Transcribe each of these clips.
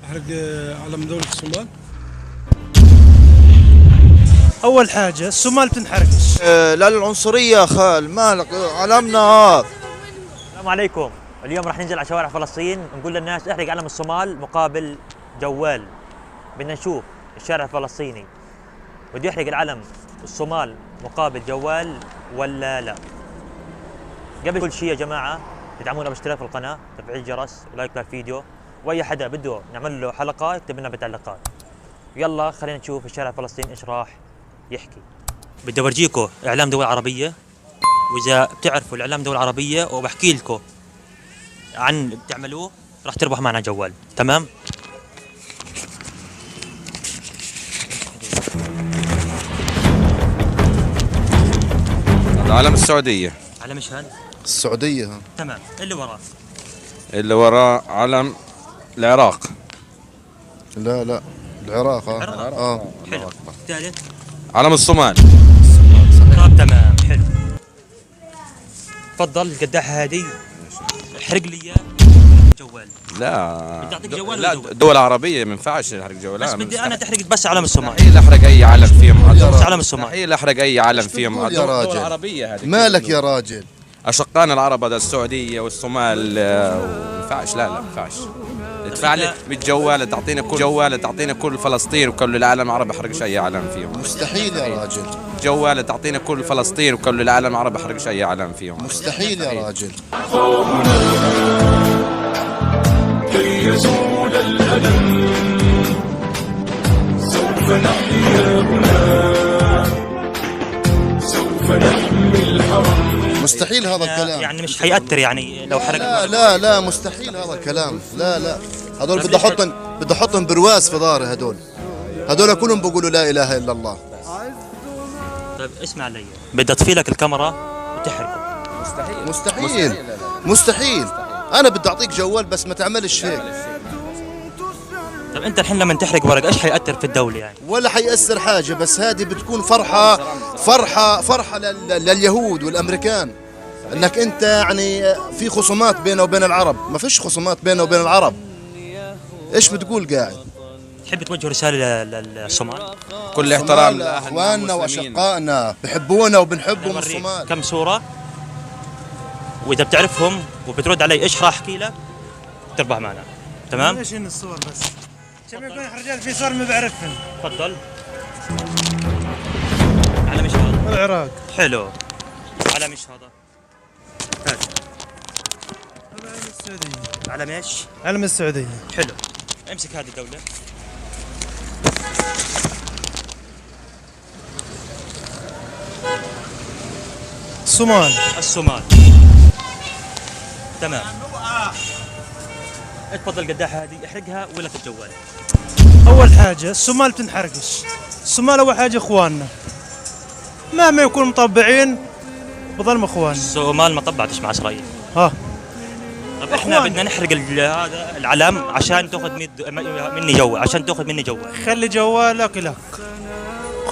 حرق علم دولة الصومال. اول حاجه الصومال بتنحرقش. لا للعنصرية يا خال، مالك علمنا هذا. السلام عليكم. اليوم راح ننزل على شوارع فلسطين نقول للناس احرق علم الصومال مقابل جوال. بدنا نشوف الشارع الفلسطيني بده يحرق العلم الصومال مقابل جوال ولا لا. قبل كل شيء يا جماعه ادعمونا باشتراك في القناه، تفعيل الجرس ولايك للفيديو، واي حدا بده نعمل له حلقه يكتب لنا بالتعليقات. يلا خلينا نشوف الشارع الفلسطيني ايش راح يحكي. بدي اورجيكم اعلام دول عربيه، واذا بتعرفوا الاعلام دول عربيه وبحكي لكم عن بتعملوه راح تربحوا معنا جوال. تمام؟ علم السعودية. علم ايش هذا؟ السعودية ها. تمام. اللي وراه؟ اللي وراه علم العراق. لا العراق العراق. حلو. الثالث؟ علم الصومال. طب تمام حلو. تفضل القداحة هذه احرق لي اياه جوال. لا بدي اعطيك جوال لا، ولا جوال؟ دول عربية ما ينفعش احرق جوالات. بس بدي انا تحرق بس علم الصومال. مستحيل احرق اي علم فيهم. بس علم الصومال. مستحيل احرق اي علم فيهم. بتقول يا راجل؟ دول عربية هذه. مالك يا راجل؟ اشقائنا العرب هذا السعودية والصومال ما ينفعش. لا ما ينفعش. ادفع لي بالجوال تعطينا كل جوال، تعطينا كل فلسطين وكل العالم العربي احرقش اي علم فيهم. مستحيل يا راجل. جوال تعطينا كل فلسطين وكل العالم العربي احرقش اي علم فيهم. مستحيل يا راجل. كي يزول الألم سوف نحيا هنا، سوف نحمي الحرم. مستحيل هذا الكلام. يعني مش حيأثر يعني لو حرق. لا مستحيل هذا الكلام. لا هذول بدي احطهم برواز في ظهري. هذول كلهم بيقولوا لا اله الا الله. طيب اسمع علي، بدي اطفي لك الكاميرا وتحرقه. مستحيل. انا بدي اعطيك جوال بس ما تعملش هيك. طيب انت الحين لما تحرق ورق ايش حيأثر في الدولة يعني؟ ولا حيأثر حاجة، بس هذه بتكون فرحة لليهود والامريكان، انك انت يعني في خصومات بينه وبين العرب. ما فيش خصومات بينه وبين العرب. ايش بتقول قاعد؟ تحب توجه رسالة للصومال؟ كل احترام لاخواننا واشقائنا، بحبونا وبنحبهم الصومال. كم صورة واذا بتعرفهم وبترد علي ايش راح احكي لك تربح معنا. تمام؟ ايش هن الصور بس؟ عشان يكون رجال في صور ما بعرفهم. تفضل. علم ايش هذا؟ العراق. حلو. علم ايش هذا؟ هذا علم السعودية. علم ايش؟ علم السعودية. حلو. امسك هذه الدولة. الصومال. تمام. اتفضل القداحة هذه احرقها ولا في الجوال. اول حاجه الصومال بتنحرقش. الصومال اول حاجه اخواننا، مهما يكون مطبعين بضل اخواننا. الصومال ما طبعتش مع اسرائيل. ها طب احنا بدنا نحرق هذا العلم عشان تاخذ مني جوال، عشان تاخذ مني جوال. خلي جوالك لك.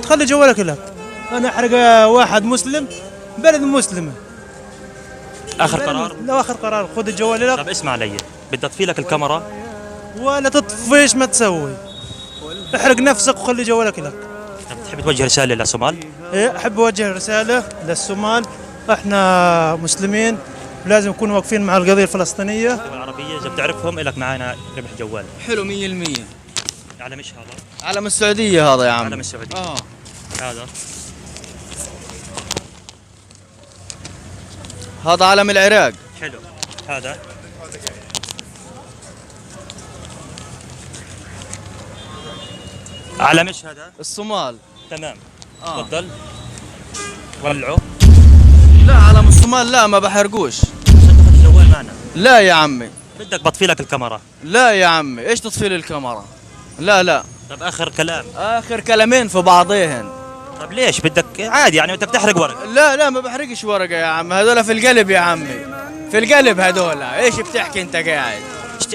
خلي جوالك لك. انا احرق واحد مسلم بلد مسلمه. اخر قرار. لا اخر قرار، خذ الجوال لك. طب اسمع علي، بدي اطفي لك الكاميرا. ولا تطفيش ما تسوي. احرق نفسك وخلي جوالك لك. طب تحب توجه رسالة للصومال؟ ايه احب اوجه رساله للصومال. احنا مسلمين لازم نكون واقفين مع القضيه الفلسطينيه. الدول العربية اذا بتعرفهم الك معانا ربح جوال. حلو 100%. علم ايش هذا؟ علم السعودية هذا يا عم. علم السعودية. هذا هذا علم العراق. حلو. هذا علم ايش هذا؟ الصومال. تمام. تفضل. ولعوا. لا علم الصومال لا ما بحرقوش. عشان تاخذ الجوال معنا. لا يا عمي. بدك بطفي لك الكاميرا. لا يا عمي ايش تطفي لي الكاميرا؟ لا. طب اخر كلام. اخر كلامين في بعضيهن. طب ليش بدك عادي يعني بدك تحرق ورق؟ لا ما بحرقش ورقة يا عم، هذول في القلب يا عمي. في القلب هذول. ايش بتحكي انت قاعد؟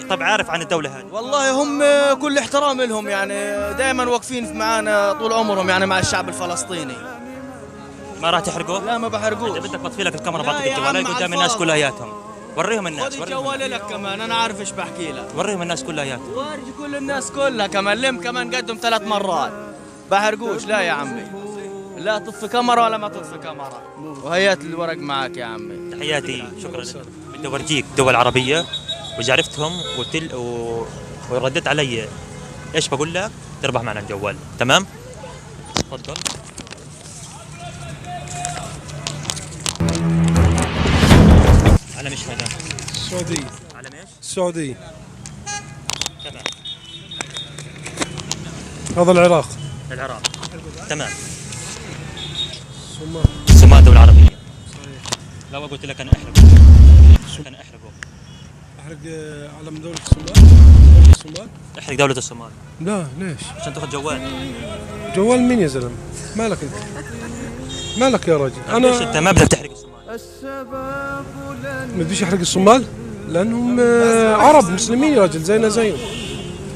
طب عارف عن الدولة هذه؟ والله هم كل احترام لهم يعني دائما واقفين معنا طول عمرهم يعني مع الشعب الفلسطيني. ما راح تحرقه؟ لا ما بحرقوه. اذا بدك بطفي لك الكاميرا لا بعطيك يا الجوال عم قدام الناس عالفاضي. كلياتهم. وريهم الناس، خذ وريهم الجوال لك كمان، انا عارف ايش بحكي لك. وريهم الناس كلها اياك. ورجي كل الناس كلها كمان، لم كمان قدم 3 مرات. بحرقوش لا يا عمي، لا تطفي كاميرا ولا ما تطفي كاميرا. وهيات الورق معك يا عمي. تحياتي، شكرا لك. بدي اورجيك دول عربيه واذا عرفتهم ورديت علي ايش بقول لك تربح معنا الجوال. تمام؟ تفضل. علم ايش هذا؟ السعودية. علم ايش؟ السعودية. تمام. هذا العراق. العراق. تمام. الصومال. الصومال دولة عربية. صحيح. لو قلت لك انا احرقه. انا احرقه. احرق علم دولة الصومال. دولة الصومال. احرق دولة الصومال لا ليش؟ عشان تاخذ جوال. جوال مين يا زلمة؟ مالك انت؟ مالك يا راجل؟ ليش انت ما بدك تحرق الصومال؟ ما بديش احرق الصومال لانهم عرب مسلمين يا راجل زينا زيهم.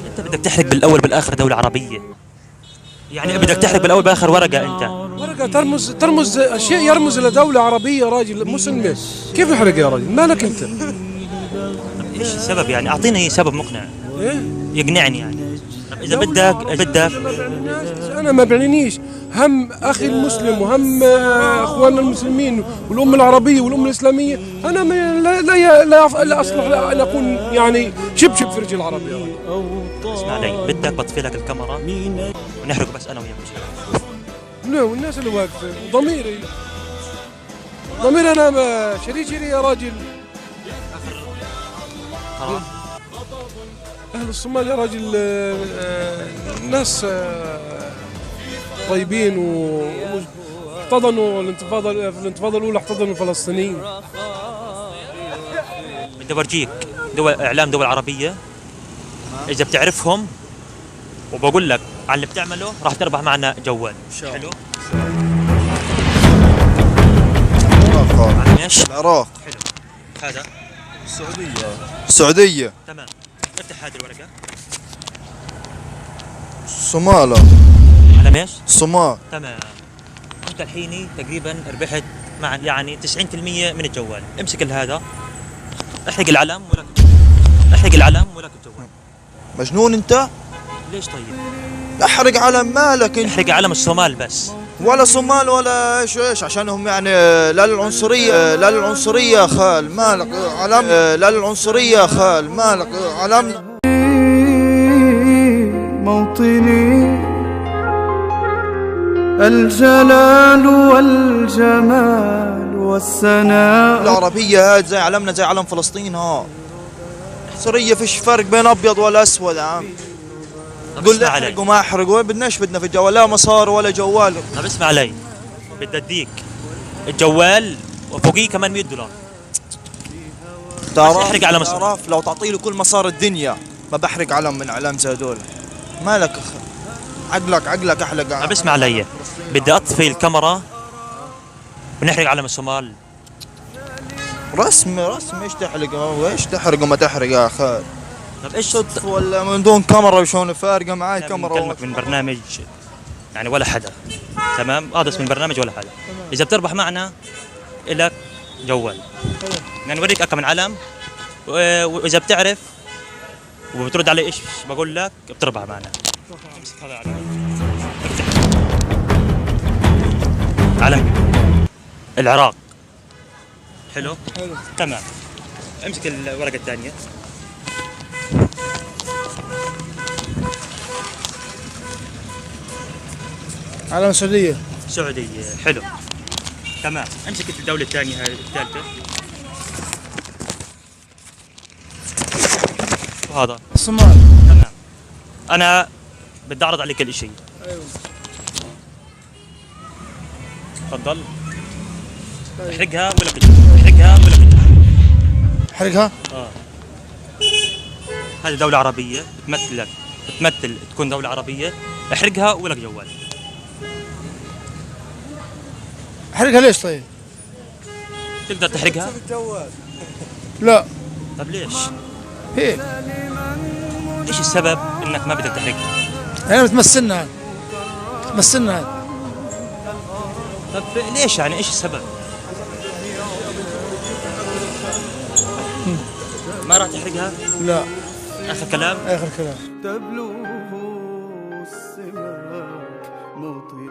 انت بدك تحرق بالاول بالاخر دولة عربية. يعني بدك تحرق بالاول بالاخر ورقة انت. ورقة ترمز اشياء يرمز الى دولة عربية يا راجل مسلمة. كيف يحرق يا راجل؟ مالك انت؟ ايش السبب يعني؟ اعطيني سبب مقنع ايه؟ يقنعني يعني. طب اذا بدك انا ما بعنينيش هم اخي المسلم وهم اخواننا المسلمين والامه العربيه والامه الاسلاميه. انا لا اصلح ان اكون يعني شبشب في رجل العربي يا راجل. اسمع علي، بدك بطفي لك الكاميرا ونحرق بس انا وياك. لا والناس اللي واقفه ضميري انا شريك يا راجل. خلاص. اهل الصومال يا راجل ناس طيبين واحتضنوا في الانتفاضه الاولى احتضنوا الفلسطينيين. بدي اورجيك اعلام دول عربيه اذا بتعرفهم وبقول لك على اللي بتعمله راح تربح معنا جوال. حلو؟ على ايش؟ العراق. حلو. هذا السعودية. تمام. افتح هذه الورقه. الصومال. على ايش؟ الصومال. تمام. انت الحين تقريبا ربحت مع يعني 90% من الجوال. امسك هذا احرق العلم ولك الجوال. مجنون انت؟ ليش طيب؟ احرق علم مالك انت؟ احرق علم الصومال بس. ولا صومال ولا ايش عشانهم يعني لا للعنصرية خال مالك علم لا للعنصرية خال مالك علمنا موطني الجلال والجمال والسناء. العربية هاد زي علمنا زي علم فلسطين. ها عنصرية فيش فرق بين ابيض ولا اسود يا عم. قول لي احرق وما احرق وين بدنا في الجوال؟ لا مصار ولا جوال. طب اسمع علي، بدي اديك الجوال وفوقيه كمان $100. احرق علم الصومال. تعرف لو تعطي له كل مصار الدنيا ما بحرق علم من اعلام زي هذول. مالك عقلك احلق. طب اسمع علي، بدي اطفي الكاميرا ونحرق علم الصومال. رسم ايش تحرق وايش تحرق وما تحرق يا اخي؟ طب ايش صدف ولا من دون كاميرا شلون فارقه معي كاميرا؟ بكلمك من برنامج يعني ولا حدا. تمام؟ هذا اسم البرنامج ولا حدا. اذا بتربح معنا الك جوال. بدنا نوريك اكم من علم واذا بتعرف وبترد علي ايش بقول لك بتربح معنا. امسك هذا علم العراق. حلو؟ تمام. امسك الورقه الثانيه. علم السعودية. حلو. تمام. امسك الدولة الثانية هاي الثالثة. وهذا الصومال. تمام. أنا بدي أعرض عليك كل شيء. ايوه. تفضل. احرقها ولا احرقها؟ هذه دولة عربية بتمثل تكون دولة عربية. احرقها ولك جوال. احرقها ليش طيب؟ تقدر تحرقها؟ لا. طب ليش؟ هيك. ايش السبب انك ما بدك تحرقها؟ انا بتمثلنا طب ليش يعني ايش السبب؟ ما راح تحرقها؟ لا. اخر كلام؟ اخر كلام. تبلغ السماك مطير